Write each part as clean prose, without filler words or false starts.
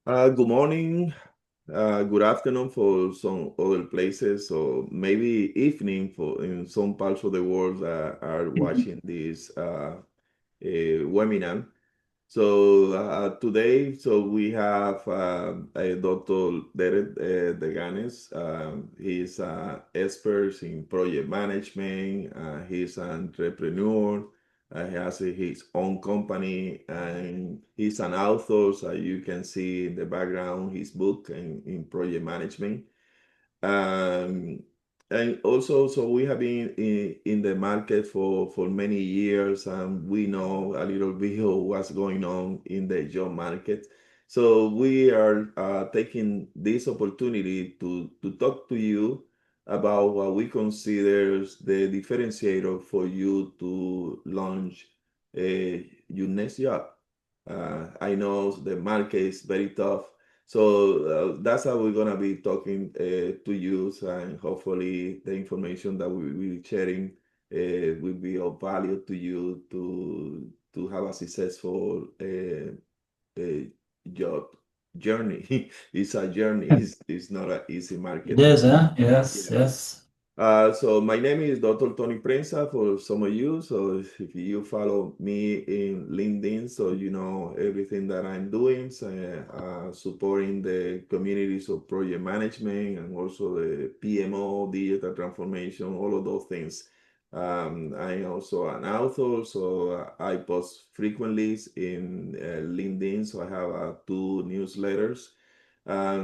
Good morning, good afternoon for some other places, or maybe evening for in some parts of the world that are watching this webinar. So today, we have Dr. Derek Deganes. He's an expert in project management. He's an entrepreneur. He has his own company, and he's an author. So you can see in the background his book in project management. Um, and also, so we have been in the market for many years, and we know a little bit of what's going on in the job market. So we are taking this opportunity to talk to you about what we consider the differentiator for you to launch your next job. I know the market is very tough, so that's how we're gonna be talking to you, and hopefully the information that we will be sharing will be of value to you to have a successful job journey. It's a journey. It's not an easy It market. is, huh? Yes, Yeah. yes. So my name is Dr. Tony Prensa for some of you. So if you follow me in LinkedIn, so you know everything that I'm doing, so, supporting the communities of project management and also the PMO, digital transformation, all of those things. I'm also an author, so I post frequently in LinkedIn. So I have two newsletters.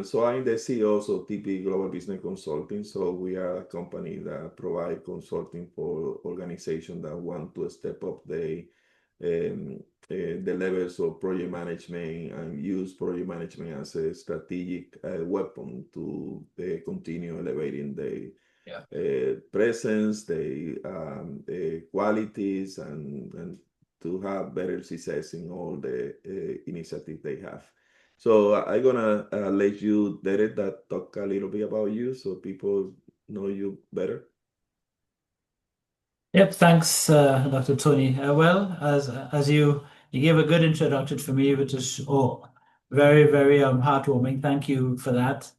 So I'm the CEO of TP Global Business Consulting. So we are a company that provide consulting for organizations that want to step up the levels of project management and use project management as a strategic weapon to continue elevating the Yeah. presence, the qualities, and to have better success in all the initiatives they have. So I'm gonna let you, Derek, that talk a little bit about you so people know you better. Yep, thanks, Dr. Tony. Well, as you gave a good introduction for me, which is very, very heartwarming. Thank you for that.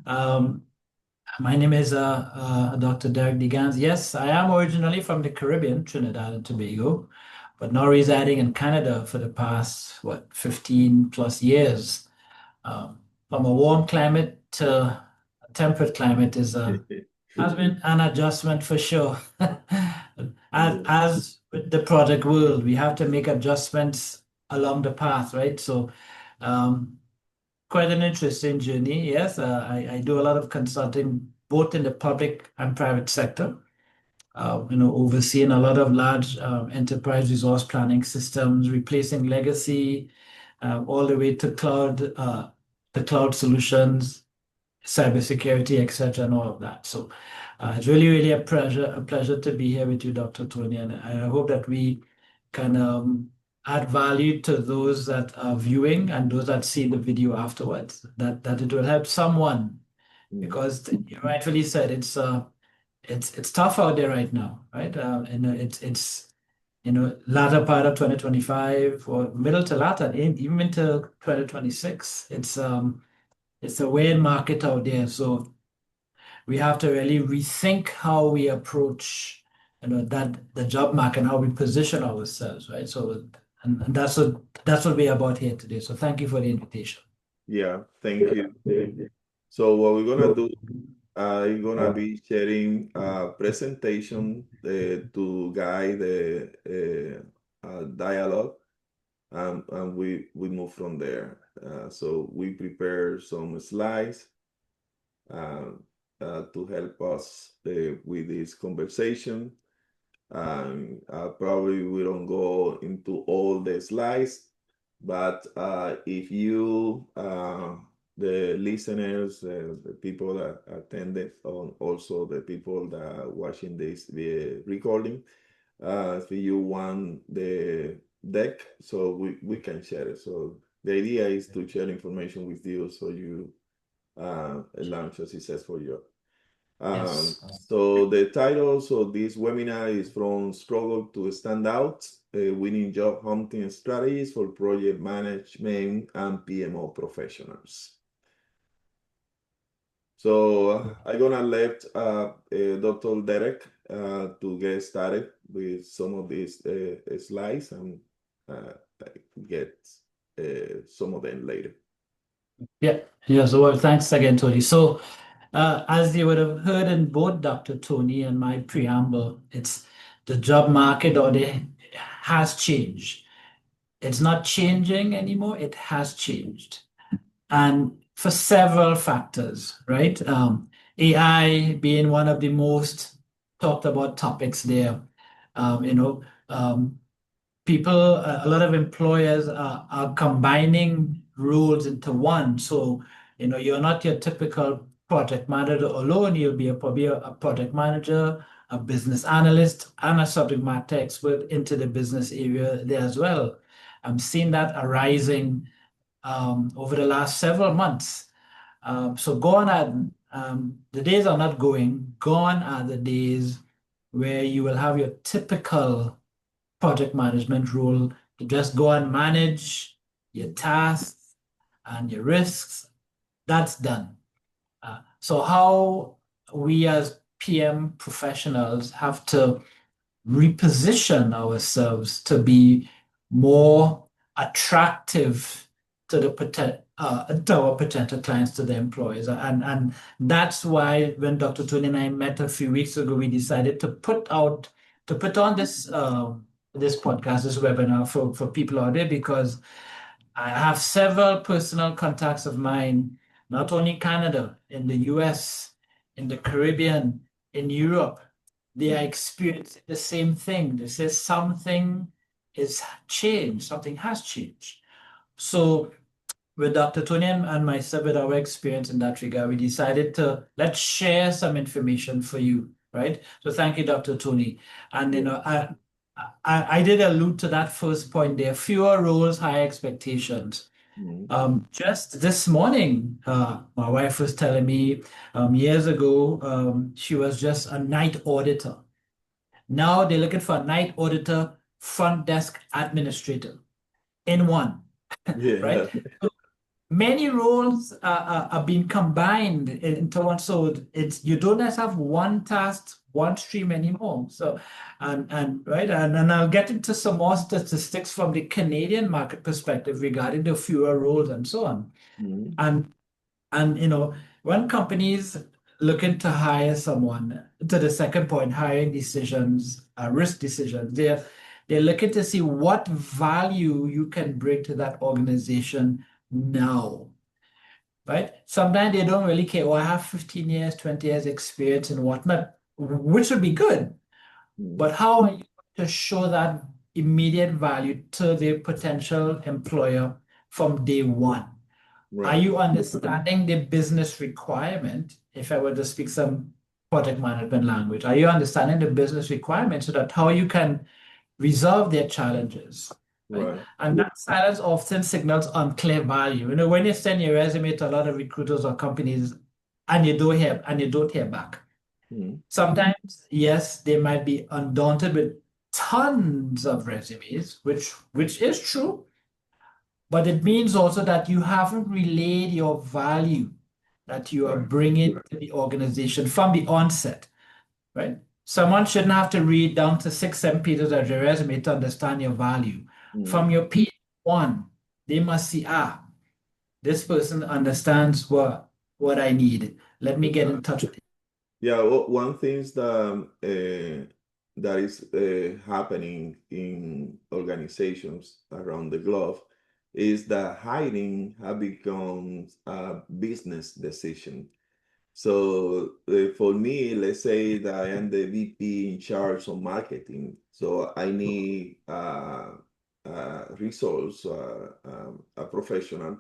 Um, my name is Dr. Derek Digans. Yes, I am originally from the Caribbean, Trinidad and Tobago, but now residing in Canada for the past, 15 plus years. From a warm climate to a temperate climate has been an adjustment for sure. Yeah. As with the project world, we have to make adjustments along the path, right? So, um, quite an interesting journey. Yes, I do a lot of consulting both in the public and private sector. Overseeing a lot of large enterprise resource planning systems, replacing legacy, all the way to the cloud solutions, cybersecurity, etc., and all of that. So it's really, really a pleasure to be here with you, Dr. Tony, and I hope that we can add value to those that are viewing and those that see the video afterwards. That it will help someone Mm. because you rightfully said it's tough out there right now, right? And it's latter part of 2025 or middle to latter, even into 2026. It's a weird market out there, so we have to really rethink how we approach, that the job market and how we position ourselves, right? So, and that's what we're about here today. So, thank you for the invitation. Yeah, thank you. So what we're gonna do, I'm gonna be sharing a presentation to guide the dialogue, and we move from there. So we prepare some slides uh, to help us with this conversation. Probably we don't go into all the slides, but if you, the listeners, the people that attended, also the people that are watching this recording, if you want the deck, so we can share it. So the idea is to share information with you so you launch a successful job. Yes. So the title of this webinar is From Struggle to Stand Out, Winning Job Hunting Strategies for Project Management and PMO Professionals. So I'm gonna let Dr. Derek to get started with some of these slides and uh, get some of them later. Yeah. Yeah. So, well, thanks again, Tony. So, as you would have heard in both Dr. Tony and my preamble, it's the job market or the has changed. It's not changing anymore. It has changed, and for several factors, right? AI being one of the most talked about topics there. Um, you know, um, people, a lot of employers are combining roles into one. So, you're not your typical project manager alone. You'll be probably a project manager, a business analyst, and a subject matter expert into the business area there as well. I'm seeing that arising over the last several months. So gone are the days are not going. Gone are the days where you will have your typical project management role to just go and manage your tasks and your risks. That's done. So how we as PM professionals have to reposition ourselves to be more attractive to to our potential clients, to the employers, and that's why when Dr. Tony and I met a few weeks ago, we decided to put on this podcast, this webinar for people out there, because I have several personal contacts of mine, not only in Canada, in the US, in the Caribbean, in Europe. They are experiencing the same thing. They say something is changed, something has changed. So with Dr. Tony and myself, with our experience in that regard, we decided to let's share some information for you, right? So thank you, Dr. Tony. And Yeah. I did allude to that first point there: fewer roles, high expectations. Mhm. Just this morning, my wife was telling me years ago, she was just a night auditor. Now they're looking for a night auditor, front desk administrator in one, right? Yeah. Many roles are being combined into one, so it's you don't just have one task, one stream anymore. So, and right, and I'll get into some more statistics from the Canadian market perspective regarding the fewer roles and so on. Mhm. And when companies looking to hire someone, to the second point, hiring decisions, risk decisions, they're looking to see what value you can bring to that organization now, right? Sometimes they don't really care. Oh, I have 15 years, 20 years experience and whatnot, which would be good. Mhm. But how are you to show that immediate value to the potential employer from day one? Are Right. you understanding the business requirement? If I were to speak some project management language, are you understanding the business requirement so that how you can resolve their challenges, right? Right. And that silence often signals unclear value. When you send your resume to a lot of recruiters or companies and you don't hear back. Mhm. Sometimes, yes, they might be undaunted with tons of resumes, which is true, but it means also that you haven't relayed your value that you are Right. bringing to the organization from the onset, right? Someone shouldn't have to read down to 6, 7 pages of your resume to understand your value. Mhm. From your page one, they must see, this person understands what I need. Let me get in Exactly. touch with it. Yeah, one thing that is happening in organizations around the globe is that hiring has become a business decision. So for me, let's say that I am the VP in charge of marketing. So I need resource, a professional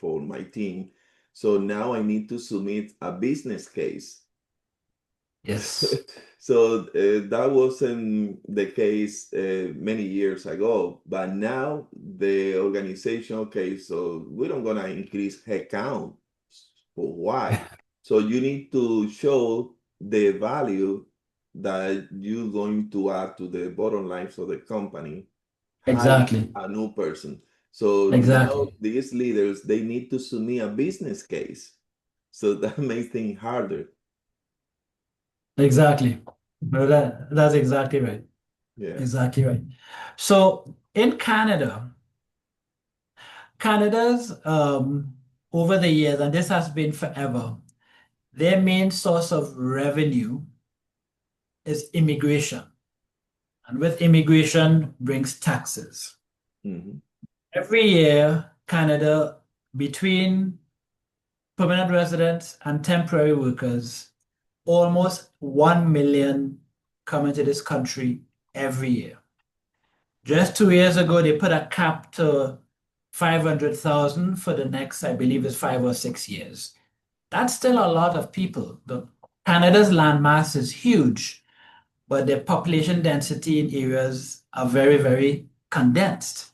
for my team. So now I need to submit a business case. Yes. So that wasn't the case many years ago, but now the organization, okay, so we don't gonna increase headcount. For why? So you need to show the value that you're going to add to the bottom line of the company, hire Exactly. a new person. So now Exactly. these leaders, they need to submit a business case. So that makes things harder. Exactly. No, that's exactly right. Yeah. Exactly right. So in Canada, Canada's over the years, and this has been forever, their main source of revenue is immigration. And with immigration brings taxes. Hmm. Every year, Canada, between permanent residents and temporary workers, almost 1 million come into this country every year. Just 2 years ago, they put a cap to 500,000 for the next, I believe, is 5 or 6 years. That's still a lot of people. Canada's landmass is huge, but the population density in areas are very, very condensed.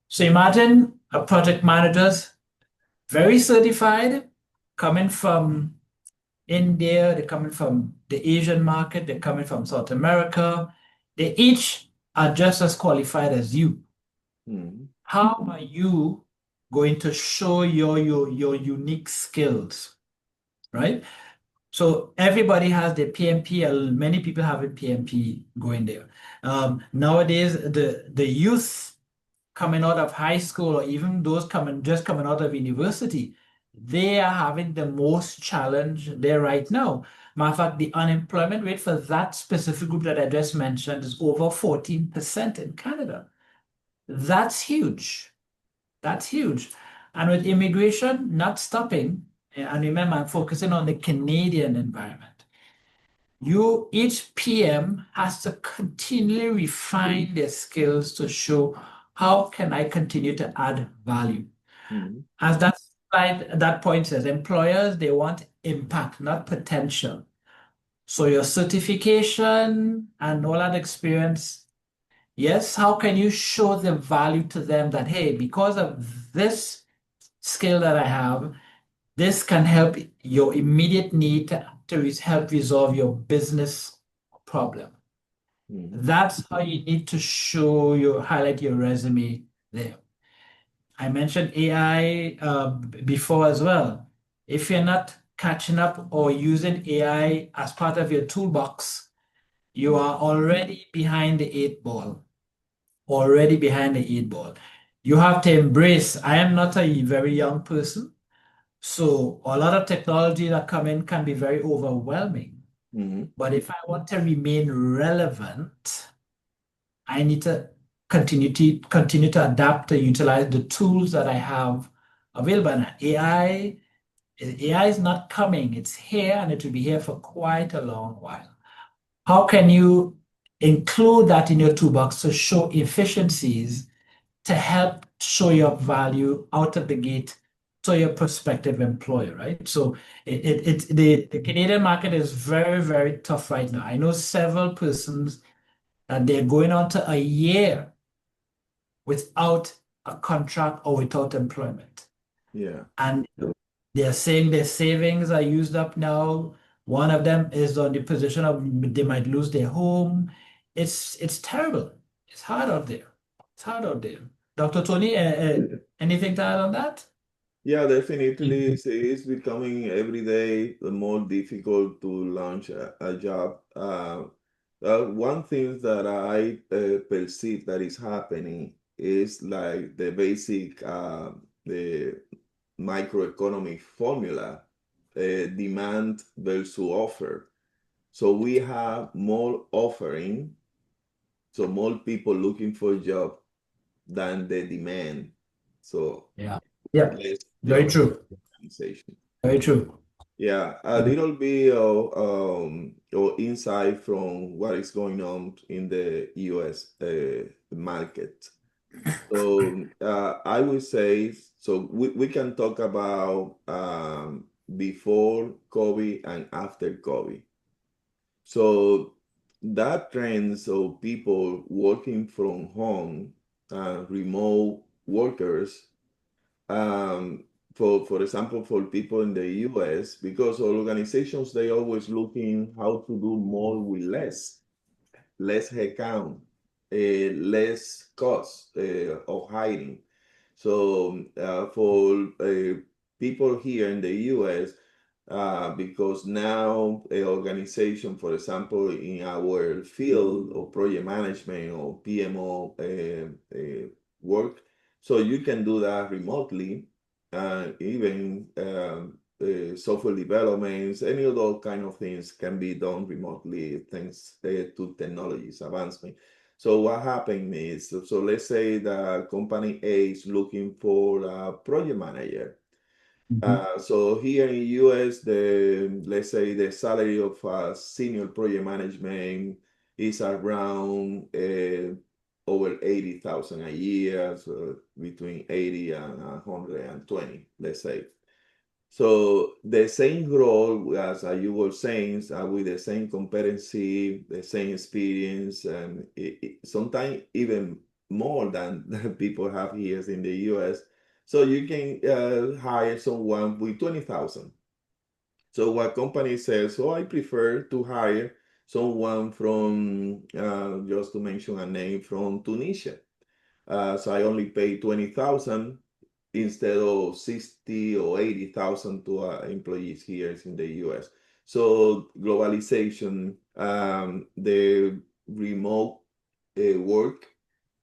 So imagine a project manager's very certified, coming from India, they're coming from the Asian market, they're coming from South America. They each are just as qualified as you. Hmm. How are you going to show your unique skills, right? So everybody has their PMP. Many people have a PMP going there. Nowadays, the youth coming out of high school or even those coming out of university, they are having the most challenge there right now. Matter of fact, the unemployment rate for that specific group that I just mentioned is over 14% in Canada. That's huge. That's huge. And with immigration not stopping, and remember, I'm focusing on the Canadian environment. Each PM has to continually refine their skills to show how can I continue to add value. Hmm. As that point says, employers, they want impact, not potential. So your certification and all that experience, yes, how can you show the value to them that, hey, because of this skill that I have, this can help your immediate need to help resolve your business problem. Hmm. That's how you need to highlight your resume there. I mentioned AI before as well. If you're not catching up or using AI as part of your toolbox, you are already behind the eight ball. Already behind the eight ball. You have to embrace. I am not a very young person. So a lot of technology that come in can be very overwhelming. Hmm. But if I want to remain relevant, I need to continue to adapt to utilize the tools that I have available. And AI is not coming. It's here and it will be here for quite a long while. How can you include that in your toolbox to show efficiencies to help show your value out of the gate to your prospective employer, right? So the Canadian market is very, very tough right now. I know several persons that they're going on to a year without a contract or without employment. Yeah. And they're saying their savings are used up now. One of them is on the position of they might lose their home. It's terrible. It's hard out there. It's hard out there. Dr. Tony, anything to add on that? Yeah, definitely. It's becoming every day more difficult to launch a job. One thing that I perceive that is happening is like the basic the microeconomic formula, demand versus offer. So we have more offering, so more people looking for a job than the demand. So Yeah. Yeah. less Very job true. organization. Very true. Yeah, a little bit of insight from what is going on in the US market. So I would say, so we can talk about before COVID and after COVID. So that trend, so people working from home, remote workers, um, for example, for people in the US, because organizations, they always looking how to do more with less headcount, less cost of hiring. So for people here in the US, because now a organization, for example, in our field of project management or PMO work, so you can do that remotely, even software developments, any of those kind of things can be done remotely thanks to technologies advancement. So what happened is, so let's say the company A is looking for a project manager. Mhm. So here in US, let's say the salary of a senior project management is around over 80,000 a year, so between 80 and 120, let's say. So the same role as you were saying, with the same competency, the same experience, and sometimes even more than the people have here in the US. So you can hire someone with 20,000. So what company says, so I prefer to hire someone from, just to mention a name, from Tunisia. So I only pay 20,000 instead of 60 or 80,000 to employees here in the US. So globalization, the remote work,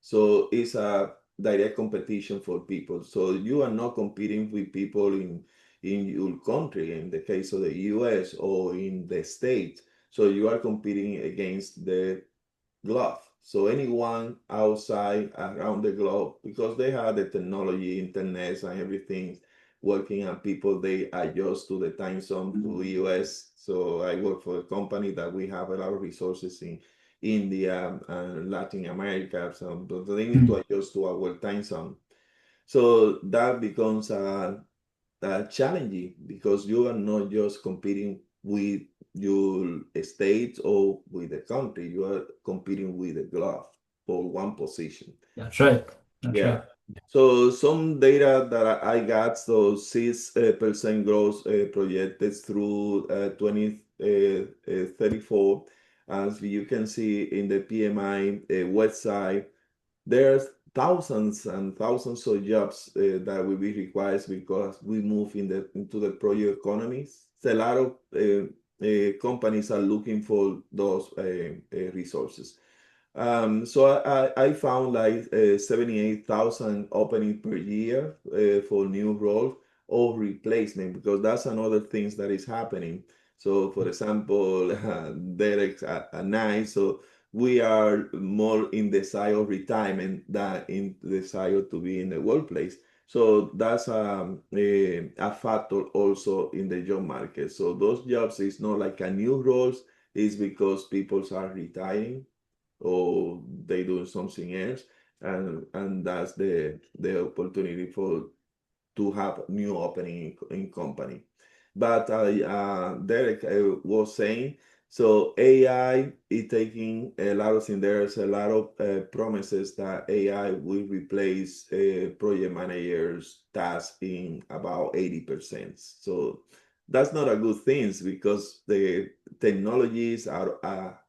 so it's a direct competition for people. So you are not competing with people in your country, in the case of the US or in the States. So you are competing against the globe. So anyone outside around the globe, because they have the technology, internet, and everything working, and people they adjust to the time zone to US. So I work for a company that we have a lot of resources in India and Latin America, so but they need to Mm. adjust to our time zone. So that becomes challenging because you are not just competing with your state or with the country, you are competing with the globe for one position. That's right. That's Yeah. right. So some data that I got, so 6% growth projected through 2034. As you can see in the PMI website, there's thousands and thousands of jobs that will be required because we move into the project economies. So a lot of companies are looking for those resources. So I found like 78,000 opening per year for new roles or replacement, because that's another things that is happening. So for example, Derek and I, so we are more in the side of retirement than in the side to be in the workplace. So that's a factor also in the job market. So those jobs is not like a new roles, is because people are retiring or they do something else, and that's the opportunity for to have new opening in company. But Derek was saying, so AI is taking a lot of things. There's a lot of promises that AI will replace project managers' tasks in about 80%. So that's not a good thing because the technologies are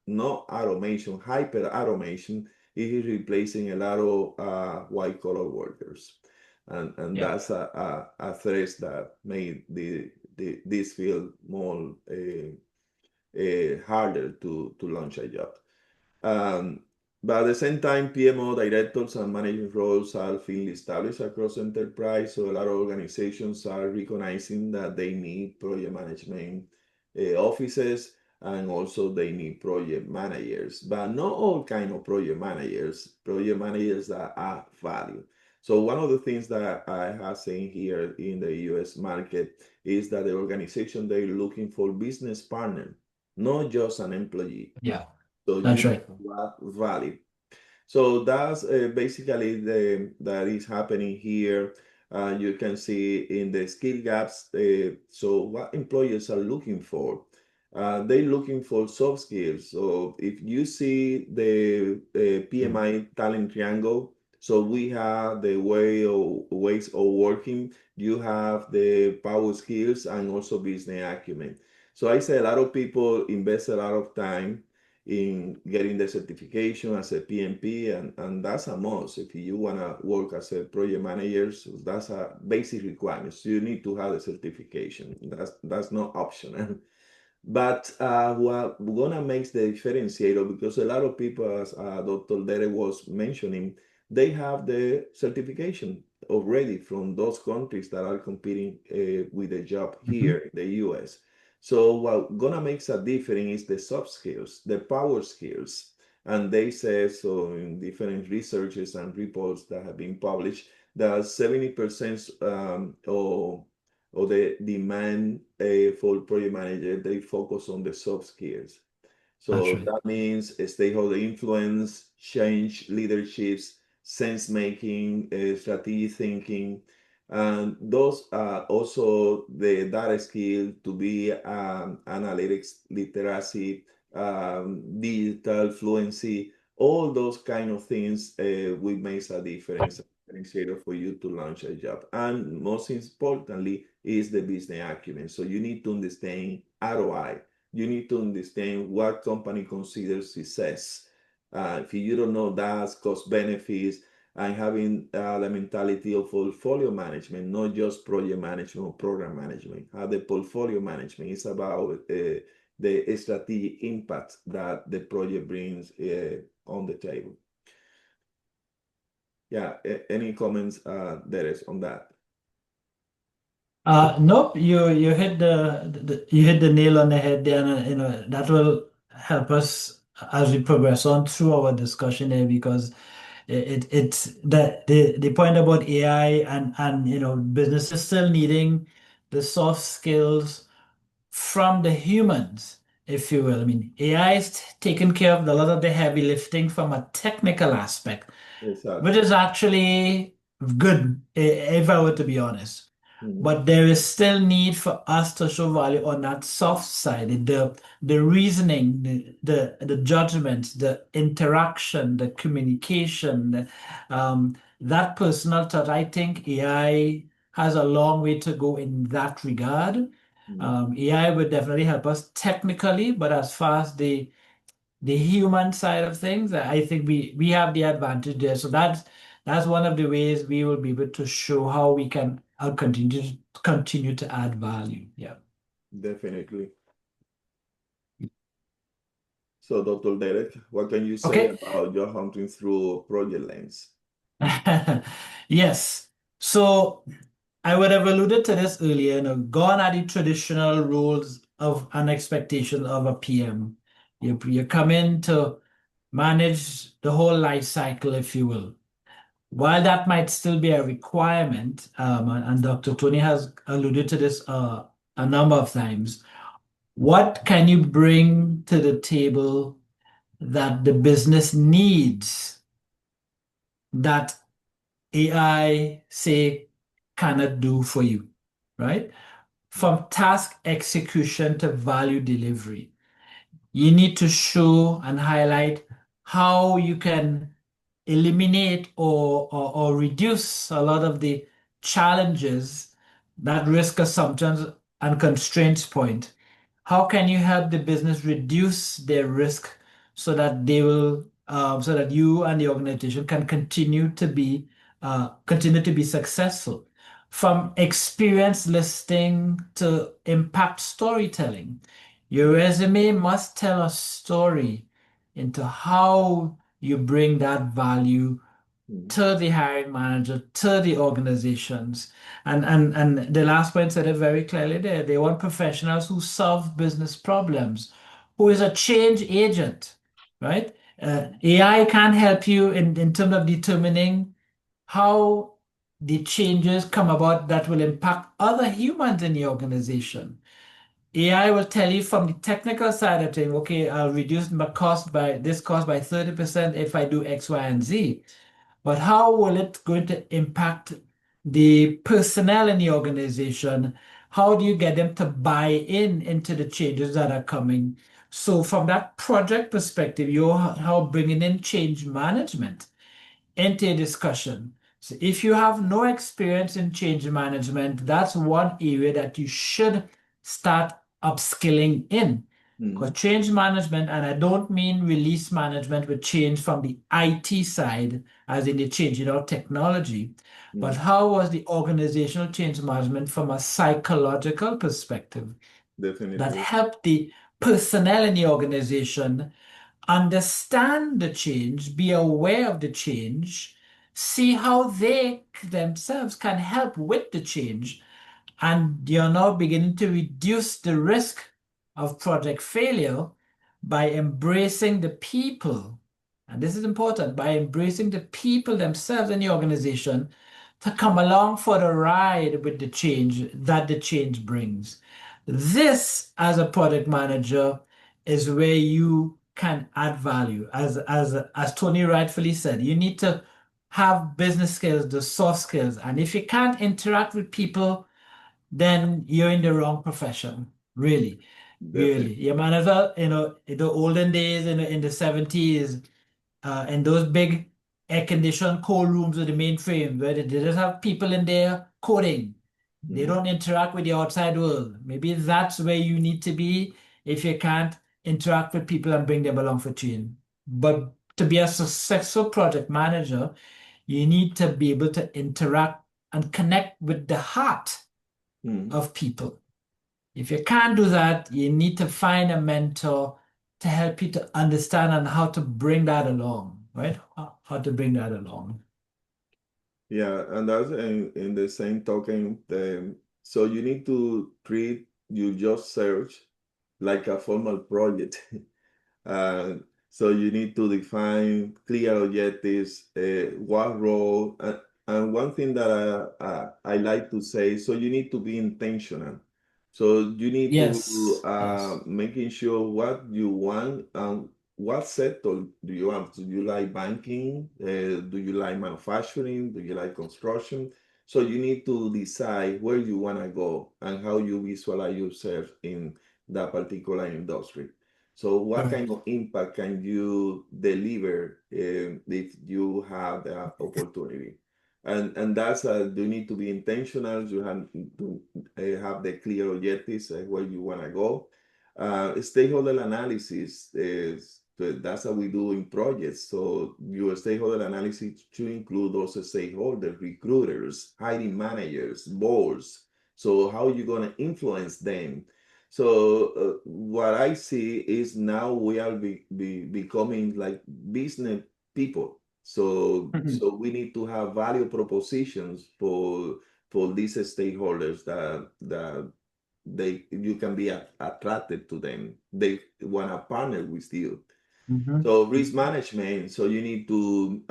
not automation, hyper automation is replacing a lot of white collar workers, and Yeah. that's a threat that made this field more harder to launch a job. Um, but at the same time, PMO directors and managing roles are feeling established across enterprise. So a lot of organizations are recognizing that they need project management offices, and also they need project managers, but not all kind of project managers that add value. So one of the things that I have seen here in the US market is that the organization, they're looking for business partner, not just an employee. Yeah. So you That's need right. to add value. So that's basically that is happening here. You can see in the skill gaps. So what employers are looking for? They're looking for soft skills. So if you see the PMI talent triangle, So we have the ways of working. You have the power skills and also business acumen. So I say a lot of people invest a lot of time in getting the certification as a PMP, and that's a must. If you want to work as a project manager, so that's a basic requirement. So you need to have the certification. That's not optional. But what gonna makes the differentiator, because a lot of people, as Dr. Derek was mentioning, they have the certification already from those countries that are competing with a job here Mhm. in the US. So what gonna makes a difference is the soft skills, the power skills. And they say so in different researches and reports that have been published that 70% of the demand for project manager, they focus on the soft skills. That's So right. that means stakeholder influence, change leaderships, sense making, strategic thinking, and those are also the data skill to be analytics literacy, digital fluency, all those kind of things will make a difference differentiator for you to launch a job. And most importantly is the business acumen. So you need to understand ROI, you need to understand what company considers success. If you don't know that, cost benefits, and having the mentality of portfolio management, not just project management or program management. How the portfolio management is about the strategic impact that the project brings on the table. Yeah, any comments, Deres, on that? Nope, you hit you hit the nail on the head there, and that will help us as we progress on through our discussion here because it's the point about AI and businesses still needing the soft skills from the humans, if you will. I mean, AI is taking care of a lot of the heavy lifting from a technical aspect, which Exactly. is actually good, if I were to be honest. Mhm. But there is still need for us to show value on that soft side, the reasoning, the judgment, the interaction, the communication, that personal touch. I think AI has a long way to go in that regard. Mhm. AI would definitely help us technically, but as far as the human side of things, I think we have the advantage there. So that's one of the ways we will be able to show how we can continue to add value. Yeah. Definitely. So, Dr. Derek, what can you say Okay. about job hunting through project lens? Yes. So I would have alluded to this earlier, gone are the traditional roles of an expectation of a PM. You come in to manage the whole life cycle, if you will. While that might still be a requirement, and Dr. Tony has alluded to this a number of times, what can you bring to the table that the business needs that AI, say, cannot do for you, right? From task execution to value delivery, you need to show and highlight how you can eliminate or reduce a lot of the challenges that risk assumptions and constraints point. How can you help the business reduce their risk so that so that you and the organization can continue to be successful? From experience listing to impact storytelling, your resume must tell a story into how you bring that value Mhm. to the hiring manager, to the organizations. And the last point said it very clearly there. They want professionals who solve business problems, who is a change agent, right? AI can help you in terms of determining how the changes come about that will impact other humans in the organization. AI will tell you from the technical side of things, okay, I'll reduce my cost by 30% if I do X, Y, and Z. But how will it going to impact the personnel in the organization? How do you get them to buy in into the changes that are coming? So from that project perspective, you're how bringing in change management into a discussion. So if you have no experience in change management, that's one area that you should start upskilling in. Because Mm, change management, and I don't mean release management with change from the IT side, as in the change in our technology, but mm, how was the organizational change management from a psychological perspective that definitely. helped the personnel in the organization understand the change, be aware of the change, see how they themselves can help with the change, and you're now beginning to reduce the risk of project failure by embracing the people. And this is important, by embracing the people themselves in the organization to come along for the ride with the change that the change brings. This, as a project manager, is where you can add value. As Tony rightfully said, you need to have business skills, the soft skills. And if you can't interact with people, then you're in the wrong profession. Really, Definitely. really. You might as well, in the olden days, in the 70s, in those big air-conditioned cold rooms with the mainframe, where they just have people in there coding. They Mm, don't interact with the outside world. Maybe that's where you need to be if you can't interact with people and bring them along for change. But to be a successful project manager, you need to be able to interact and connect with the heart mm. of people. If you can't do that, you need to find a mentor to help you to understand and how to bring that along, right? How to bring that along. Yeah, and that's in the same token. So you need to treat your job search like a formal project. Uh, so you need to define clear objectives, what role, and one thing that I like to say, so you need to be intentional. So you need to Yes, yes. making sure what you want and what sector do you want. Do you like banking? Do you like manufacturing? Do you like construction? So you need to decide where you want to go and how you visualize yourself in that particular industry. So, what Correct. kind of impact can you deliver if you have the opportunity? And that's you need to be intentional. You have to have the clear objectives where you want to go. Stakeholder analysis is that's how we do in projects. So your stakeholder analysis should include also stakeholders, recruiters, hiring managers, boards. So how you going to influence them? So what I see is now we are becoming like business people. Mhm. So we need to have value propositions for these stakeholders that they you can be attracted to them. They want to partner with you. Mhm. So risk management, so you need to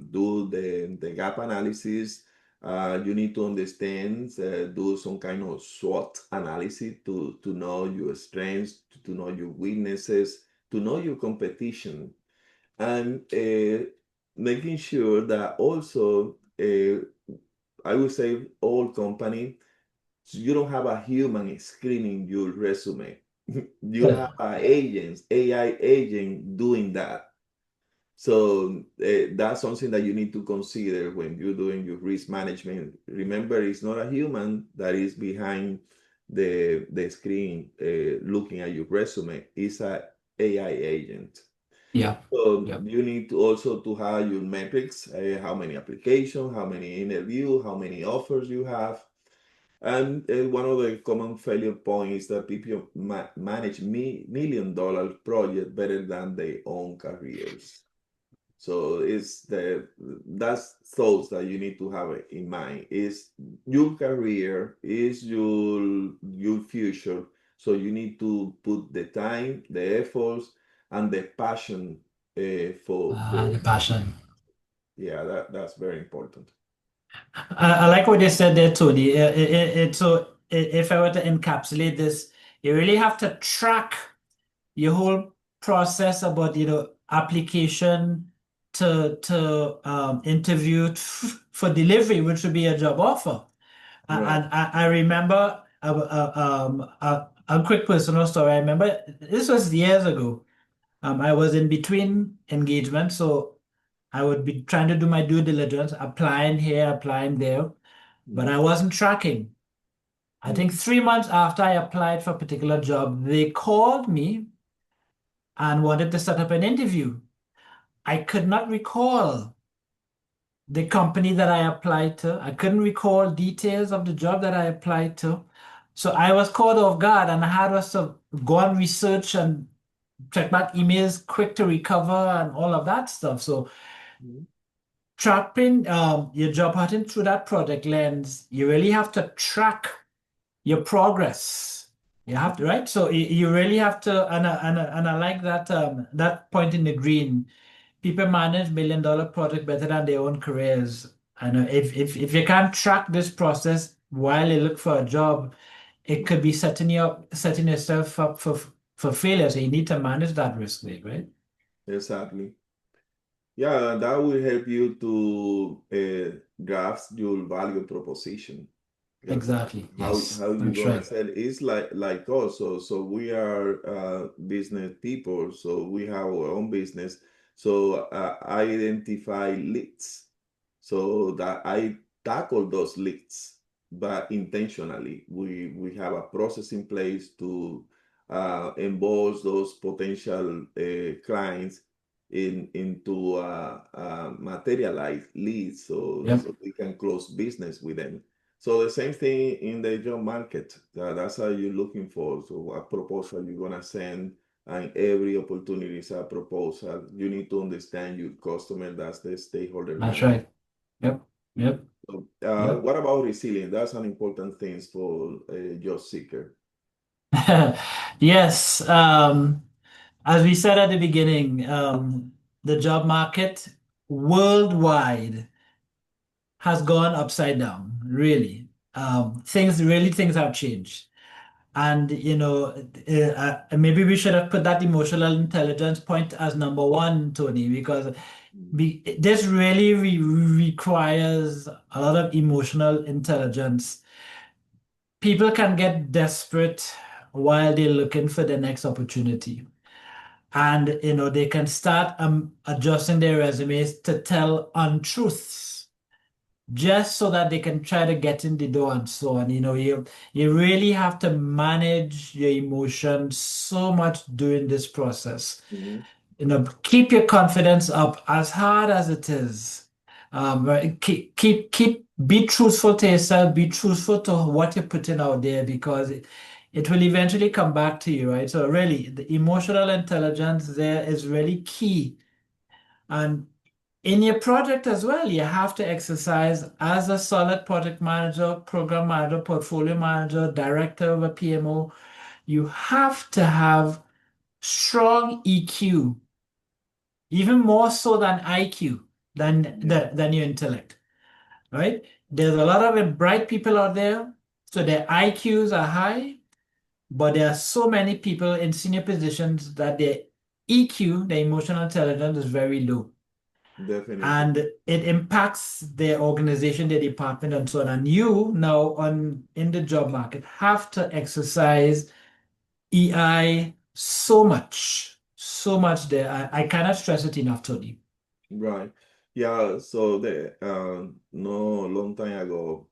do the gap analysis. You need to understand, do some kind of SWOT analysis to know your strengths, to know your weaknesses, to know your competition, and making sure that also, I would say all company, so you don't have a human screening your resume. You have agents, AI agent doing that. So that's something that you need to consider when you're doing your risk management. Remember, it's not a human that is behind the screen looking at your resume. It's a AI agent. Yeah. So Yeah. you need to also to have your metrics, how many applications, how many interviews, how many offers you have. And one of the common failure points is that people manage $1 million project better than their own careers. So it's that's thoughts that you need to have in mind. Is your career, is your future. So you need to put the time, the efforts, and the passion for The passion. yeah, that's very important. I like what you said there, Tony. If I were to encapsulate this, you really have to track your whole process about application to interview for delivery, which would be a job offer. Right. And I remember a quick personal story. I remember this was years ago. I was in between engagements, so I would be trying to do my due diligence, applying here, applying there, but Mm, I wasn't tracking. I mm, think 3 months after I applied for a particular job, they called me and wanted to set up an interview. I could not recall the company that I applied to. I couldn't recall details of the job that I applied to. So I was caught off guard and I had to go and research and check back emails quick to recover and all of that stuff. So mm. trapping your job hunting through that project lens, you really have to track your progress. You have to, right? So you really have to, and I like that point in the green. People manage $1 million project better than their own careers. And if you can't track this process while you look for a job, it could be setting yourself up for failure. So you need to manage that risk, right? Exactly. Yeah, that will help you to grasp your value proposition. Because Exactly. Yes, how you that's gonna right. sell it's like us. So we are business people. So we have our own business. So I identify leads. So that I tackle those leads, but intentionally. We have a process in place to involve those potential clients into materialized leads, Yep, so we can close business with them. So the same thing in the job market. That's how you're looking for. So a proposal you're gonna send, and every opportunity is a proposal. You need to understand your customer. That's the stakeholder that's management. right. Yep, yep, So, yep. what about resilience? That's an important thing for a job seeker. Yes. As we said at the beginning, the job market worldwide has gone upside down, really. Things have changed. And, maybe we should have put that emotional intelligence point as number one, Tony, because Mm, this really requires a lot of emotional intelligence. People can get desperate while they're looking for the next opportunity. And, they can start adjusting their resumes to tell untruths just so that they can try to get in the door and so on. You really have to manage your emotions so much during this process. mhm, Keep your confidence up as hard as it is. Right, be truthful to yourself, be truthful to what you're putting out there because it will eventually come back to you, right? So really, the emotional intelligence there is really key. And in your project as well, you have to exercise as a solid project manager, program manager, portfolio manager, director of a PMO. You have to have strong EQ, even more so than IQ, yeah, than your intellect, right? There's a lot of bright people out there, so their IQs are high, but there are so many people in senior positions that their EQ, their emotional intelligence, is very low. definitely. And it impacts their organization, their department, and so on. And you now on in the job market have to exercise EI so much there. I cannot stress it enough, Tony. Right. Yeah. So no long time ago,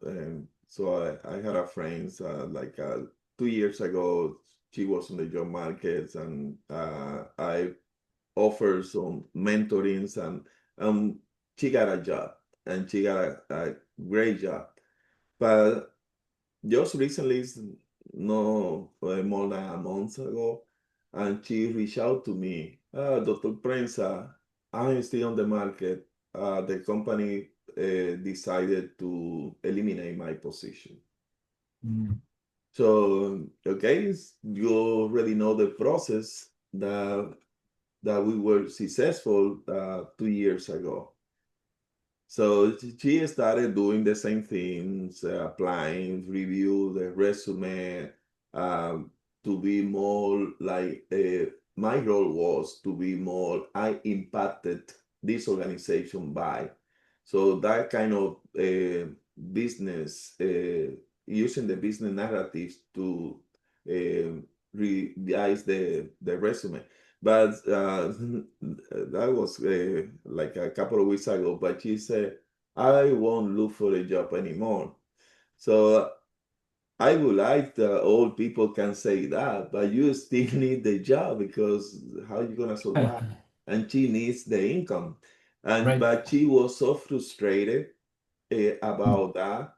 so I had a friend like 2 years ago. She was on the job market, and I offered some mentorings, and um, she got a job, and she got a great job. But just recently, no more than a month ago, and she reached out to me, Dr. Prensa, I'm still on the market. The company decided to eliminate my position. Mm. So, okay, you already know the process that we were successful 2 years ago. So she started doing the same things, applying, review the resume, to be more like my role was to be more, I impacted this organization by. So that kind of business, using the business narratives to revise the resume. But that was like a couple of weeks ago. But she said, I won't look for a job anymore. So I would like the old people can say that, but you still need the job because how you gonna survive? And she needs the income. And Right. but she was so frustrated about that,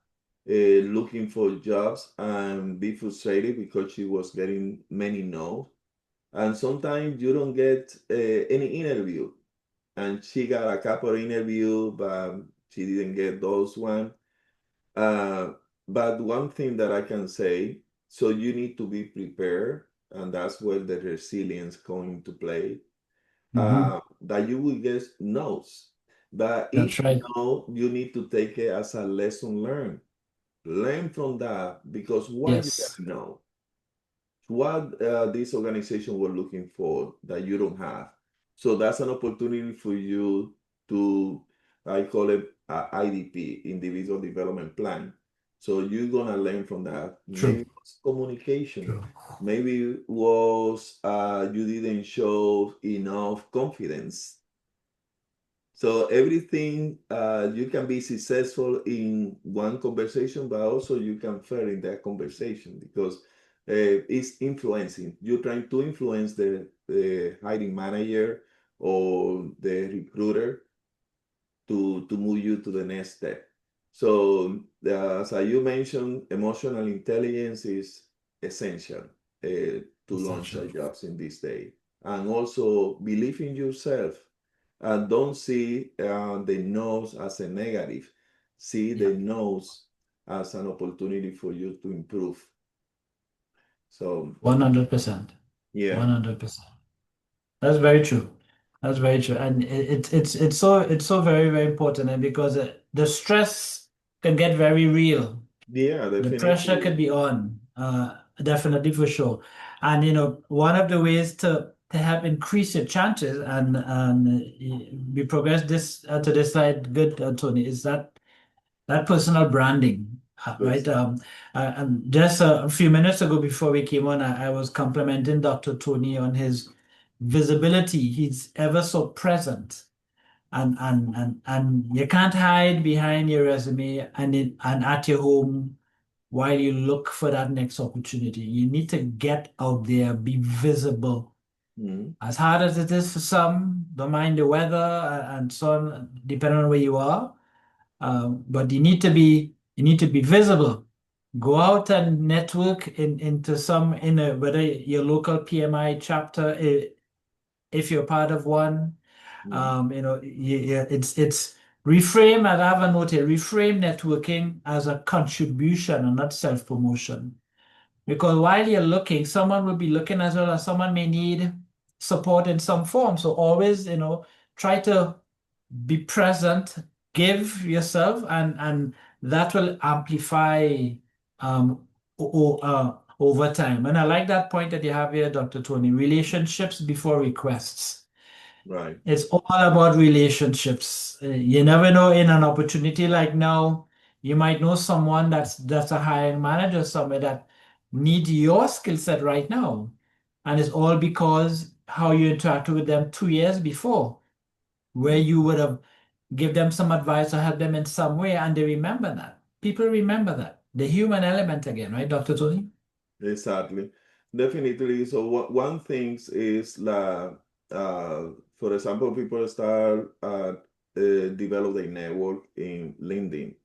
looking for jobs and be frustrated because she was getting many no. And sometimes you don't get any interview. And she got a couple of interview, but she didn't get those one. Uh, but one thing that I can say, so you need to be prepared, and that's where the resilience come into play. Hmm. That you will get no's, but That's each right. no you need to take it as a lesson learned. Learn from that because why you got Yes. to know what this organization were looking for that you don't have. So that's an opportunity for you to, I call it IDP, Individual Development Plan. So you're gonna learn from that. Maybe True. it's communication. True. Maybe it was you didn't show enough confidence, so everything you can be successful in one conversation, but also you can fail in that conversation because it's influencing. You're trying to influence the hiring manager or the recruiter to move you to the next step. So, as you mentioned, emotional intelligence is essential to launch Essential. a jobs in this day. And also believe in yourself and don't see the no's as a negative. See Yeah. the no's as an opportunity for you to improve. So, 100%. yeah, 100%. That's very true. That's very true. And it's so very, very important. And because the stress can get very real. yeah, The pressure definitely. could be on, definitely for sure. And one of the ways to help increase your chances and we progress this to this side, good, Tony, is that personal branding, right? Yes. And just a few minutes ago before we came on, I was complimenting Dr. Tony on his visibility. He's ever so present. And you can't hide behind your resume and at your home while you look for that next opportunity. You need to get out there, be visible. Mhm. As hard as it is for some, don't mind the weather and so on, depending on where you are. But you need to be visible. Go out and network into whether your local PMI chapter, if you're part of one. Mhm. It's reframe, and I have a note here, reframe networking as a contribution and not self-promotion. Because while you're looking, someone will be looking as well, and someone may need support in some form. So always, try to be present, give yourself, and that will amplify over time. And I like that point that you have here, Dr. Tony, relationships before requests. Right. It's all about relationships. You never know, in an opportunity like now, you might know someone that's a hiring manager somewhere that needs your skill set right now. And it's all because how you interacted with them 2 years before, where Mhm. you would have give them some advice or help them in some way, and they remember that. People remember that. The human element again, right, Dr. Tony? Exactly. Definitely. So one thing is uh, for example, people start develop a network in LinkedIn.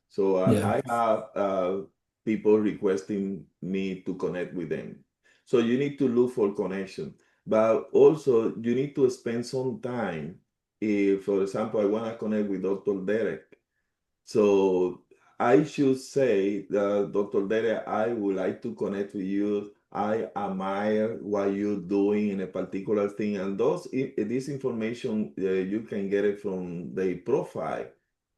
So Yeah. I have people requesting me to connect with them. So you need to look for connection, but also you need to spend some time. If, for example, I want to connect with Dr. Derek, so I should say that Dr. Dere, I would like to connect with you. I admire what you're doing in a particular thing, and this information you can get it from the profile.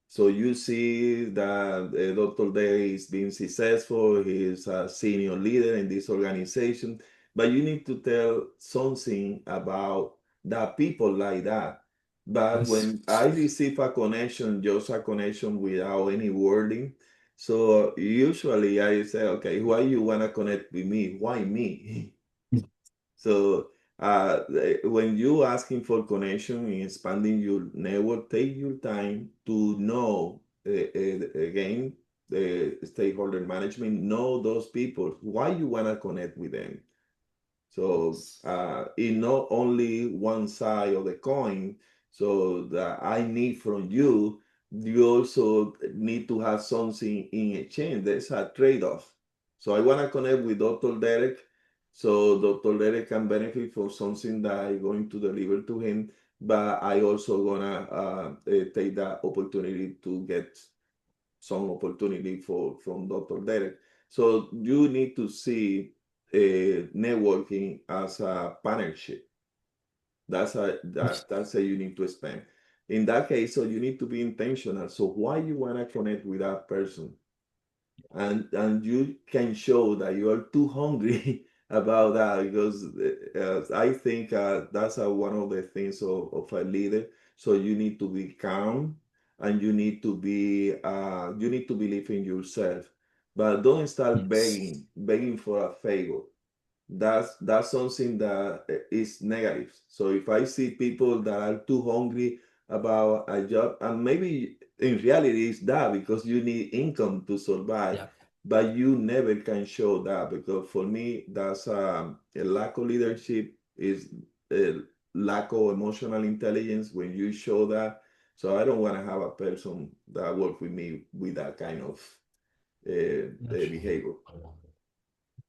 So you see that Dr. Day is being successful, he's a senior leader in this organization, but you need to tell something about that people like that. But Yes. when I receive a connection, just a connection without any wording, so usually I say, okay, why you wanna connect with me? Why me? So When you asking for connection and expanding your network, take your time to know, again, the stakeholder management, know those people, why you want to connect with them. So Yes. it's not only one side of the coin. So that I need from you, you also need to have something in exchange. There's a trade-off. So I want to connect with Dr. Derek, so Dr. Derek can benefit from something that I'm going to deliver to him. But I also gonna take that opportunity to get some opportunity for from Dr. Derek. So you need to see networking as a partnership. That's a you need to spend. In that case, so you need to be intentional. So why you wanna connect with that person? And you can show that you are too hungry about that, because I think that's one of the things of a leader. So you need to be calm, and you need to believe in yourself, but don't start Yes. begging for a favor. That's something that is negative. So if I see people that are too hungry about a job, and maybe in reality it's that because you need income to survive, Yeah. but you never can show that, because for me that's a lack of leadership, is a lack of emotional intelligence when you show that. So I don't want to have a person that work with me with that kind of That's right. behavior.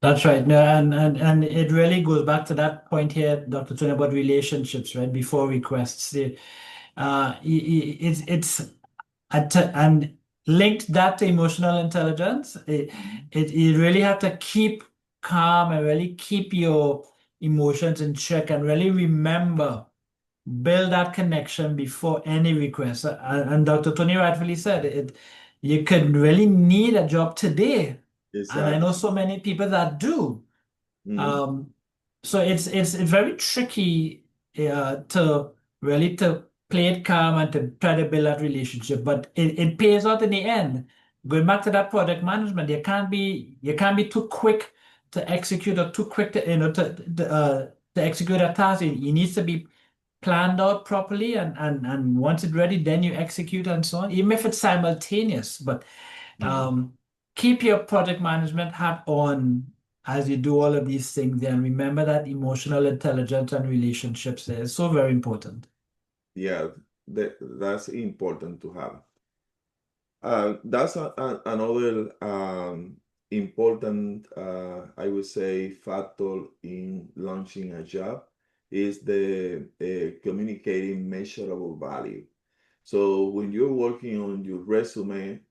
That's right. No, and it really goes back to that point here, Dr. Tony, about relationships, right? Before requests. It's and linked that to emotional intelligence. You really have to keep calm and really keep your emotions in check and really remember, build that connection before any request. And Dr. Tony rightfully said it, you could really need a job today. And I know Exactly. so many people that do. Mhm. Um, so it's very tricky to really to play it calm and to try to build that relationship, but it pays out in the end. Going back to that project management, you can't be too quick to execute or too quick to to execute a task. It needs to be planned out properly, and once it's ready, then you execute and so on, even if it's simultaneous. But Mhm. um, keep your project management hat on as you do all of these things, and remember that emotional intelligence and relationships there is so very important. Yeah, that's important to have. That's another important, I would say, factor in launching a job is the communicating measurable value. So when you're working on your resume,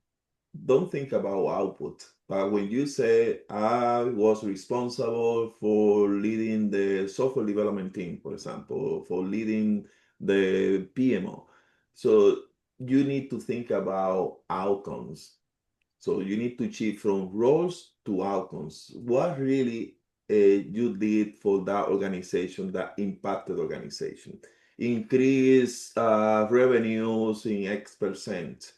don't think about output. But when you say, I was responsible for leading the software development team, for example, for leading the PMO, so you need to think about outcomes. So you need to shift from roles to outcomes. What really you did for that organization that impacted organization? Increase revenues in X%,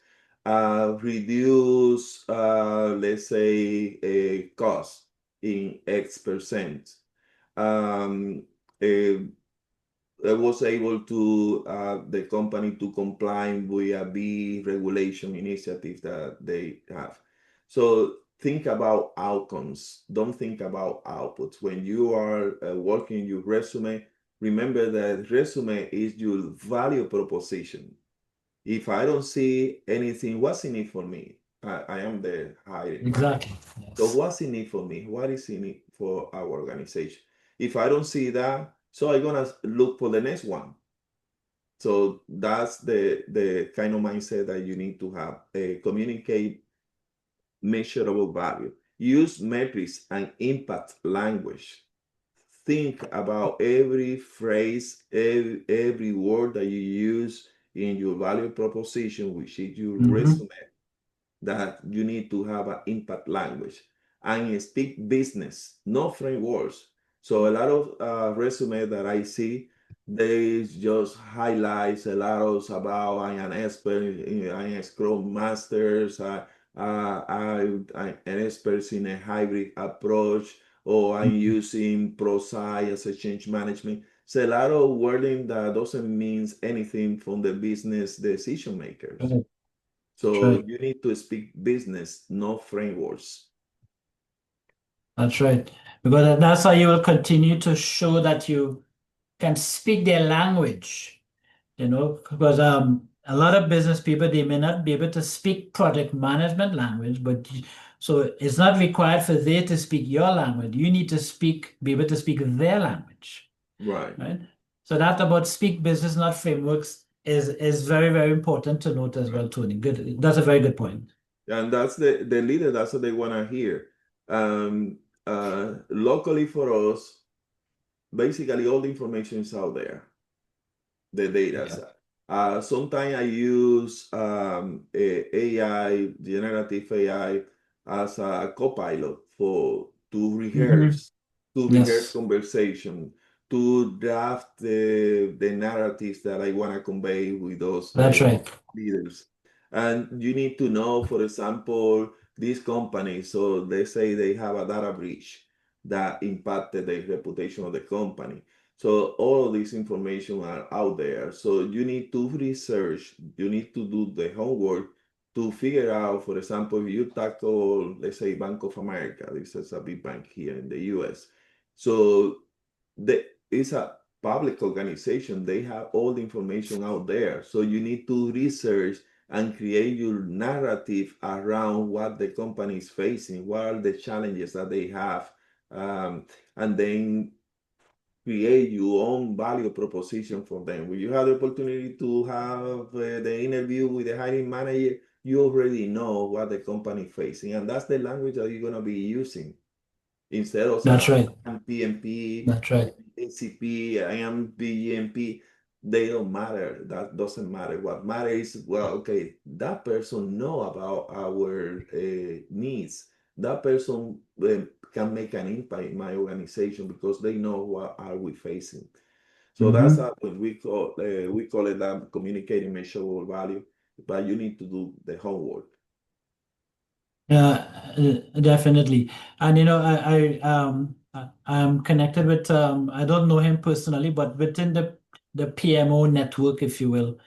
reduce, let's say, cost in X%. Um, uh, I was able to the company to comply with a B regulation initiative that they have. So think about outcomes. Don't think about outputs. When you are working your resume, remember that resume is your value proposition. If I don't see anything, what's in it for me? I am the hiring manager. Exactly. So Yes. what's in it for me? What is in it for our organization? If I don't see that, so I'm gonna look for the next one. So that's the kind of mindset that you need to have. Communicate measurable value. Use metrics and impact language. Think about every phrase, every word that you use in your value proposition, which is your Hmm. resume, that you need to have an impact language and speak business, not frameworks. So a lot of resume that I see, they just highlights a lot of about I'm an expert, I'm a Scrum Masters, I'm an expert in a hybrid approach, or I'm using ProSci as a change management. It's a lot of wording that doesn't mean anything from the business decision makers. Right. That's So right. you need to speak business, not frameworks. That's right. Because that's how you will continue to show that you can speak their language. Because a lot of business people, they may not be able to speak project management language, but so it's not required for they to speak your language. You need to be able to speak their language, Right. right? So that about speak business, not frameworks, is very, very important to note as well, Tony. Good. That's a very good point. And that's the leader, that's what they want to hear. Um, Locally for us, basically all the information is out there, the data Yeah. set. Sometimes I use AI, generative AI, as a co-pilot for Hmm. to rehearse Yes, conversation, to draft the narratives that I want to convey with those that's right. leaders. And you need to know, for example, these companies, so they say they have a data breach that impacted the reputation of the company. So all of this information are out there. So you need to research, you need to do the homework to figure out, for example, if you tackle, let's say, Bank of America, this is a big bank here in the US. So it's a public organization. They have all the information out there. So you need to research and create your narrative around what the company is facing, what are the challenges that they have, and then create your own value proposition for them. When you have the opportunity to have the interview with the hiring manager, you already know what the company is facing, and that's the language that you're going to be using instead of That's right. PMP, That's right. ACP, BGMP. They don't matter. That doesn't matter. What matters is, well, okay, that person know about our needs. That person can make an impact in my organization because they know what are we facing. So that's Hmm. what we call it that communicating measurable value. But you need to do the homework. Yeah, definitely. And I'm connected with I don't know him personally, but within the PMO network, if you will,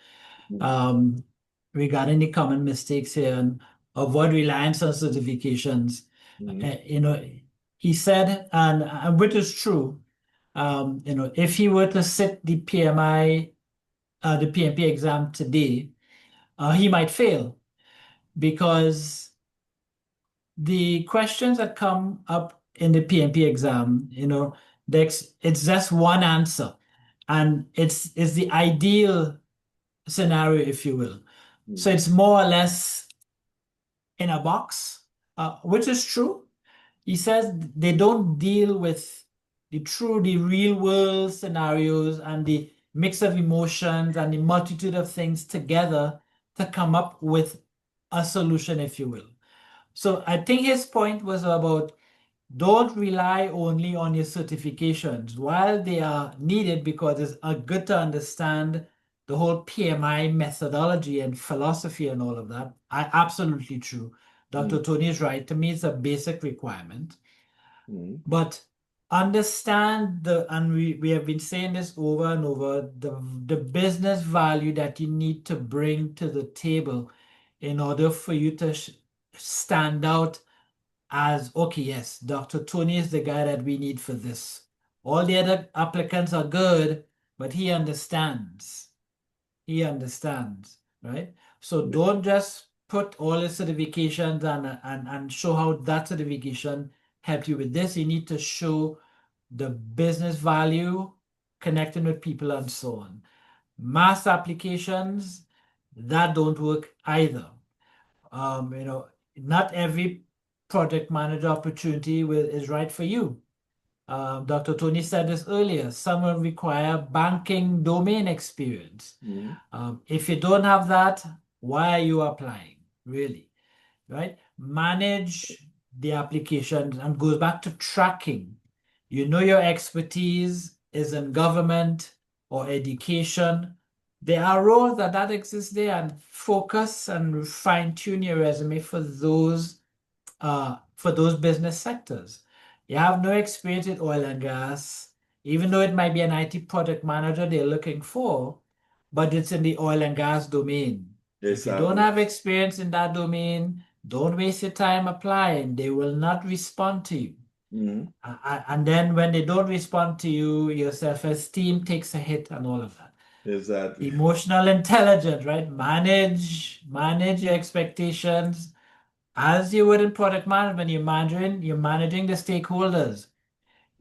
Mm, um, regarding the common mistakes here and avoid reliance on certifications. mm, Uh, you know, he said, and which is true, if he were to sit the PMP exam today, he might fail because the questions that come up in the PMP exam, it's just one answer, and it's the ideal scenario, if you will. So mm, it's more or less in a box, which is true. He says they don't deal with the real world scenarios and the mix of emotions and the multitude of things together to come up with a solution, if you will. So I think his point was about don't rely only on your certifications. While they are needed because it's good to understand the whole PMI methodology and philosophy and all of that, I absolutely true. Dr. mm, Tony is right. To me, it's a basic requirement. mm, But understand and we have been saying this over and over, the business value that you need to bring to the table in order for you to stand out as okay, yes, Dr. Tony is the guy that we need for this. All the other applicants are good, but he understands. He understands, right? So yeah, don't just put all his certifications and show how that certification helped you with this. You need to show the business value, connecting with people and so on. Mass applications, that don't work either. Not every project manager opportunity is right for you. Dr. Tony said this earlier. Some will require banking domain experience. mm, If you don't have that, why are you applying? Really, right? Manage the application and goes back to tracking. You know your expertise is in government or education. There are roles that exist there and focus and fine tune your resume for those business sectors. You have no experience in oil and gas. even though it might be an IT project manager they're looking for, but it's in the oil and gas domain. If you don't Exactly. have experience in that domain, don't waste your time applying. They will not respond to you. Mhm. And then when they don't respond to you, your self-esteem takes a hit and all of that. Exactly. Emotional intelligence, right? Manage your expectations as you would in product management. You're managing the stakeholders.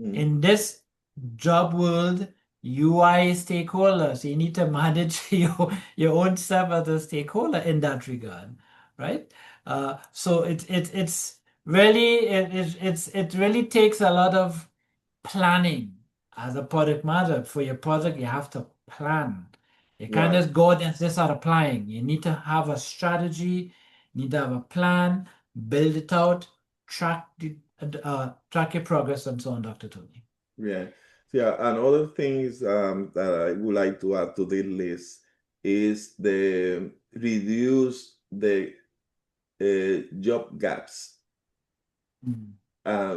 Mhm. In this job world, UI stakeholders. So you need to manage your own self as a stakeholder in that regard, right? So it's really it really takes a lot of planning as a product manager. For your project, you have to plan. You can't Right. just go out and just start applying. You need to have a strategy, you need to have a plan, build it out, track your progress, and so on, Dr. Tony. Yeah. Yeah. Another thing is that I would like to add to this list is the reduce the job gaps. Mm.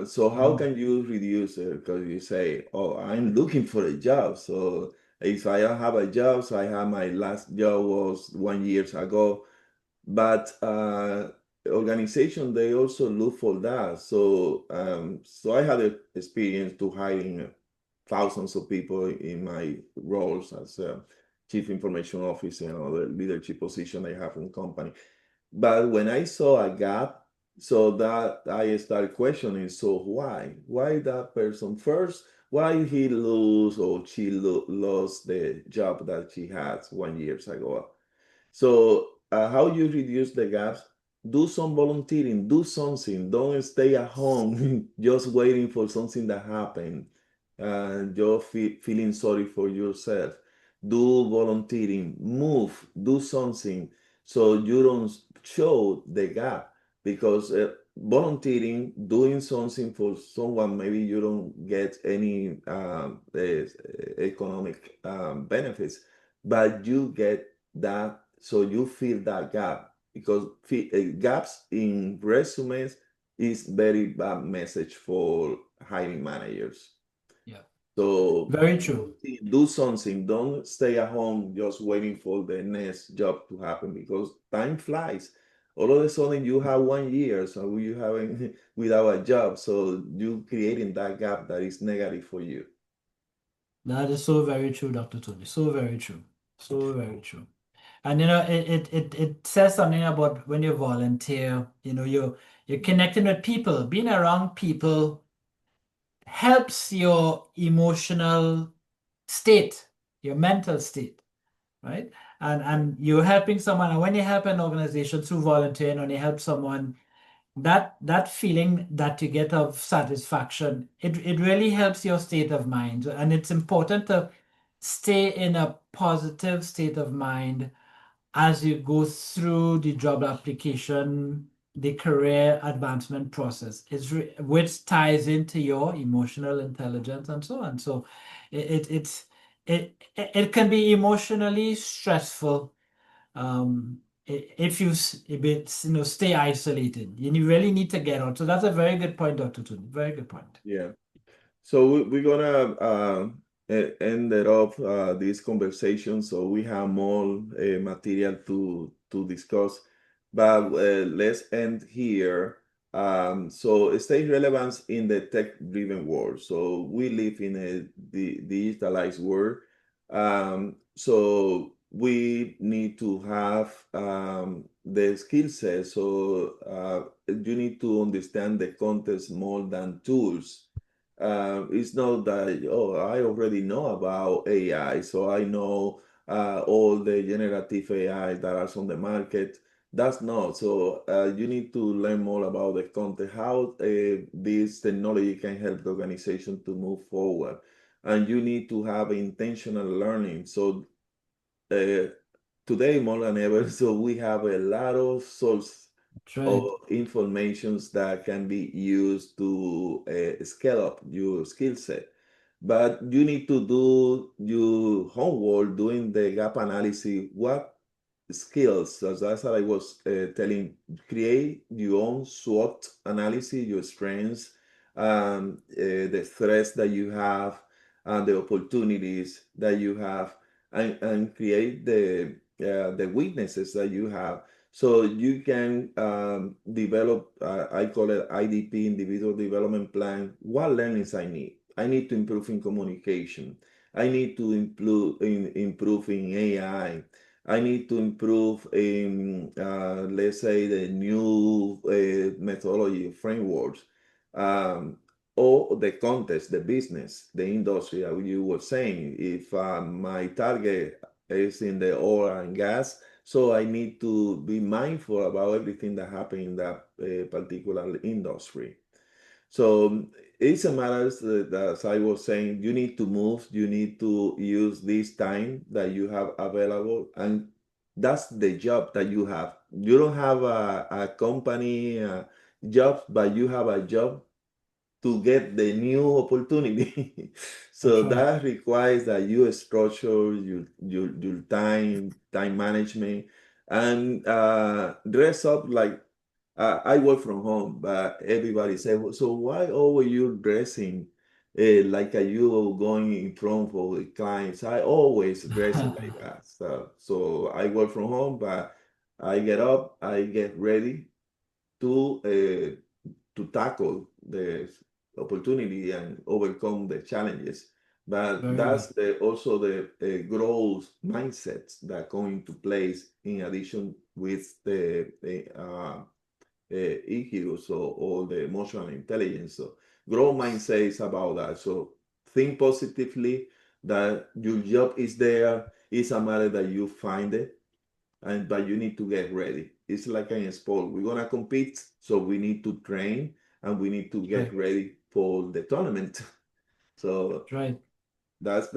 So how Mm. can you reduce it? Because you say, "Oh, I'm looking for a job." So if I don't have a job, so I have my last job was 1 year ago, but organization they also look for that. So I had a experience to hiring thousands of people in my roles as a chief information officer and other leadership position I have in company. But when I saw a gap, so that I started questioning, so why that person first, why he lose or she lost the job that she had 1 year ago. So, how you reduce the gaps? Do some volunteering, do something. Don't stay at home just waiting for something that happen and you're feeling sorry for yourself. Do volunteering, move, do something so you don't show the gap because volunteering, doing something for someone, maybe you don't get any economic benefits, but you get that so you fill that gap because gaps in resumes is very bad message for hiring managers. Yeah, So very true. do something. Don't stay at home just waiting for the next job to happen because time flies. All of a sudden you have 1 year, so you haven't without a job. So you creating that gap that is negative for you. That is so very true, Dr. Tony. So very true. So very true. And it says something about when you volunteer, you're connecting with people. Being around people helps your emotional state, your mental state, right? And you're helping someone, and when you help an organization through volunteering, when you help someone, that feeling that you get of satisfaction, it really helps your state of mind. And it's important to stay in a positive state of mind as you go through the job application, the career advancement process, which ties into your emotional intelligence and so on. So it it's it can be emotionally stressful if if it's stay isolated. You really need to get out. So that's a very good point, Dr. Tun. Very good point. Yeah. So we're gonna end it off this conversation. So we have more material to discuss, but let's end here. So stay relevant in the tech-driven world. So we live in a digitalized world. So we need to have the skill set. So you need to understand the context more than tools. It's not that, oh, I already know about AI, so I know all the generative AI that are on the market. That's not. So you need to learn more about the content, how this technology can help the organization to move forward. And you need to have intentional learning. So uh, today more than ever, so we have a lot of source That's of right. informations that can be used to scale up your skill set. But you need to do your homework doing the gap analysis. What skills, as that's what I was telling, create your own SWOT analysis, your strengths, the threats that you have, and the opportunities that you have, and create the weaknesses that you have, so you can develop, I call it IDP, individual development plan. What learnings I need? I need to improve in communication. I need to improve in AI. I need to improve in, let's say, the new methodology frameworks, um, or the context, the business, the industry, as you were saying. If my target is in the oil and gas, so I need to be mindful about everything that happens in that particular industry. So it's a matter that, as I was saying, you need to move, you need to use this time that you have available, and that's the job that you have. You don't have a company job, but you have a job to get the new opportunity. That's So right. that requires that you structure your time management, and dress up like, I work from home, but everybody say, "Well, so why always you dressing like you going in front of the clients?" I always dressing like that. So I work from home, but I get up, I get ready to tackle the opportunity and overcome the challenges. But Very that's good. also the growth mindsets that come into place in addition with the EQ, so all the emotional intelligence. So growth mindset is about that. So think positively that your job is there. It's a matter that you find it, and but you need to get ready. It's like in a sport. We're gonna compete, so we need to train and we need to That's get right. ready for the tournament. So That's right. that's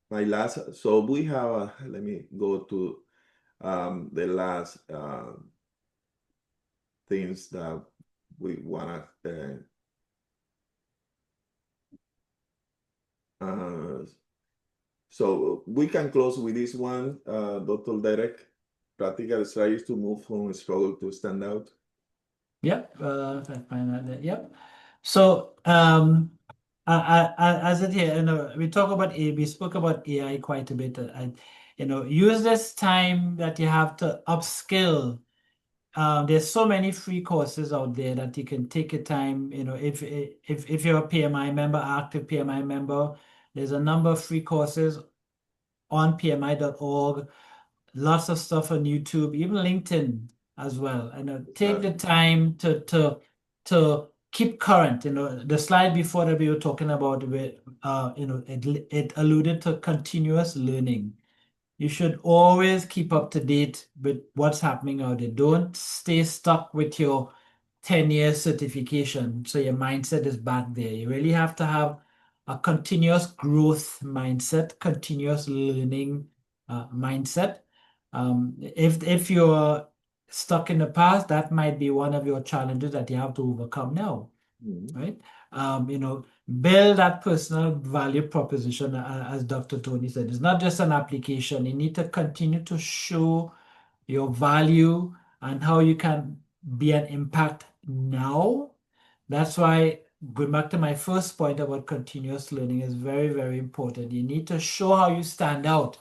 my last. So we have. Let me go to the last things that we wanna. Uh, so we can close with this one, Dr. Derek. Practical strategies to move from struggle to stand out. Yep. If I find that. Yep. So, as it here, we talk about we spoke about AI quite a bit. Use this time that you have to upskill. There's so many free courses out there that you can take your time. If you're a PMI member, active PMI member, there's a number of free courses on PMI.org. Lots of stuff on YouTube, even LinkedIn as well. Take the Exactly. time to keep current. The slide before that we were talking about, it alluded to continuous learning. You should always keep up to date with what's happening out there. Don't stay stuck with your 10-year certification. So your mindset is back there. You really have to have a continuous growth mindset, continuous learning mindset. If you're stuck in the past, that might be one of your challenges that you have to overcome now, Mhm. right? Build that personal value proposition, as Dr. Tony said. It's not just an application. You need to continue to show your value and how you can be an impact now. That's why going back to my first point about continuous learning is very, very important. You need to show how you stand out.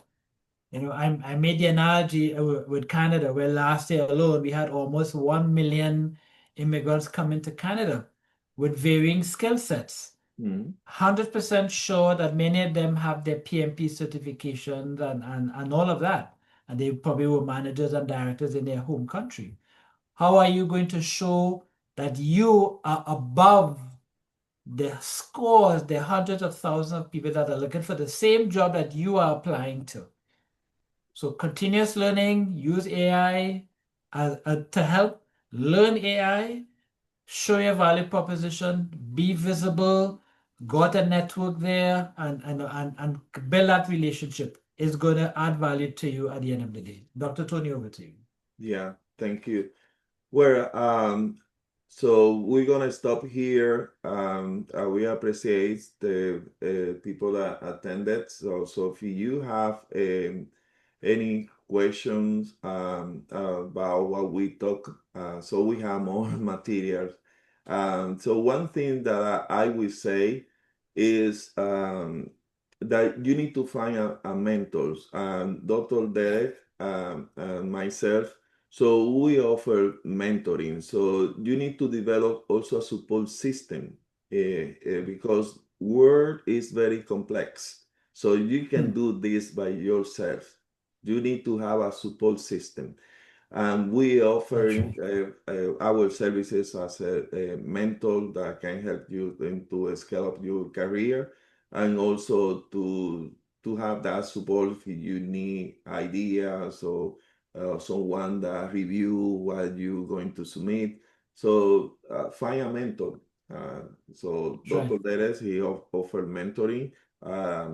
I made the analogy with Canada, where last year alone we had almost 1 million immigrants come into Canada with varying skill sets. Mhm. 100% sure that many of them have their PMP certifications and all of that. And they probably were managers and directors in their home country. How are you going to show that you are above the scores, the hundreds of thousands of people that are looking for the same job that you are applying to? So continuous learning, use AI to help learn AI, show your value proposition, be visible, got a network there, and build that relationship is going to add value to you at the end of the day. Dr. Tony, over to you. Yeah, thank you. Well, so we're gonna stop here. We appreciate the people that attended. So if you have any questions about what we talk, so we have more materials. So one thing that I will say is that you need to find a mentors. Dr. Derek and myself, so we offer mentoring. So you need to develop also a support system because word is very complex. So you can Hmm. do this by yourself. You need to have a support system. And we That's offering right. our services as a mentor that can help you to scale up your career and also to have that support if you need ideas or someone that review what you're going to submit. So find a mentor. Uh, so That's right. Dr. Deres, he offer mentoring,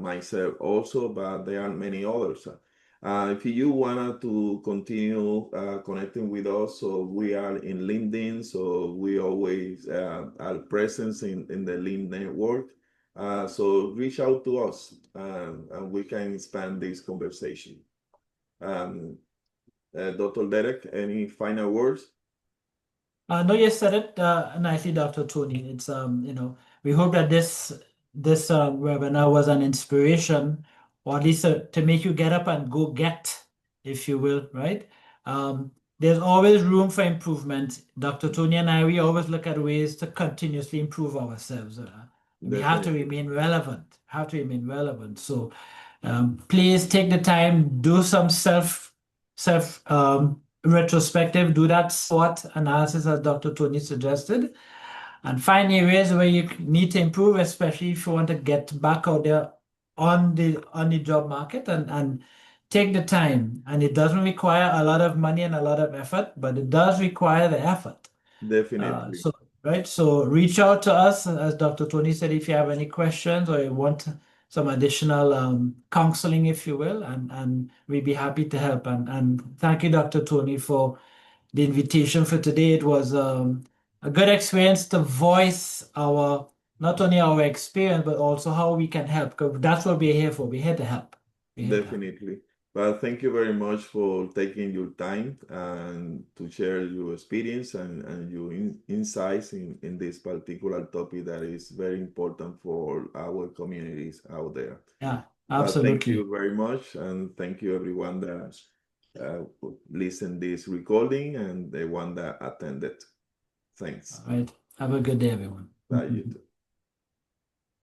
myself also, but there are many others. If you wanted to continue connecting with us, so we are in LinkedIn, so we always are present in the LinkedIn network. So reach out to us and we can expand this conversation. Um, Dr. Derek, any final words? No, you said it nicely, Dr. Tony. It's we hope that this webinar was an inspiration, or at least to make you get up and go get, if you will, right? There's always room for improvement. Dr. Tony and I, we always look at ways to continuously improve ourselves. We have to Definitely, remain relevant. Have to remain relevant. So, please take the time, do some self retrospective, do that SWOT analysis as Dr. Tony suggested, and find areas where you need to improve, especially if you want to get back out there on the job market and take the time. And it doesn't require a lot of money and a lot of effort, but it does require the effort. definitely, So right, so reach out to us, as Dr. Tony said, if you have any questions or you want some additional counseling, if you will, and we'd be happy to help. And thank you, Dr. Tony, for the invitation for today. It was a good experience to voice our not only our experience but also how we can help. 'Cause that's what we're here for. We're here to help. We're here to help. definitely. But thank you very much for taking your time and to share your experience and your insights in this particular topic that is very important for our communities out there. Yeah, But thank absolutely. you very much, and thank you everyone that uh, listened this recording and the one that attended. Thanks. All right. Have a good day, everyone. Bye, you too.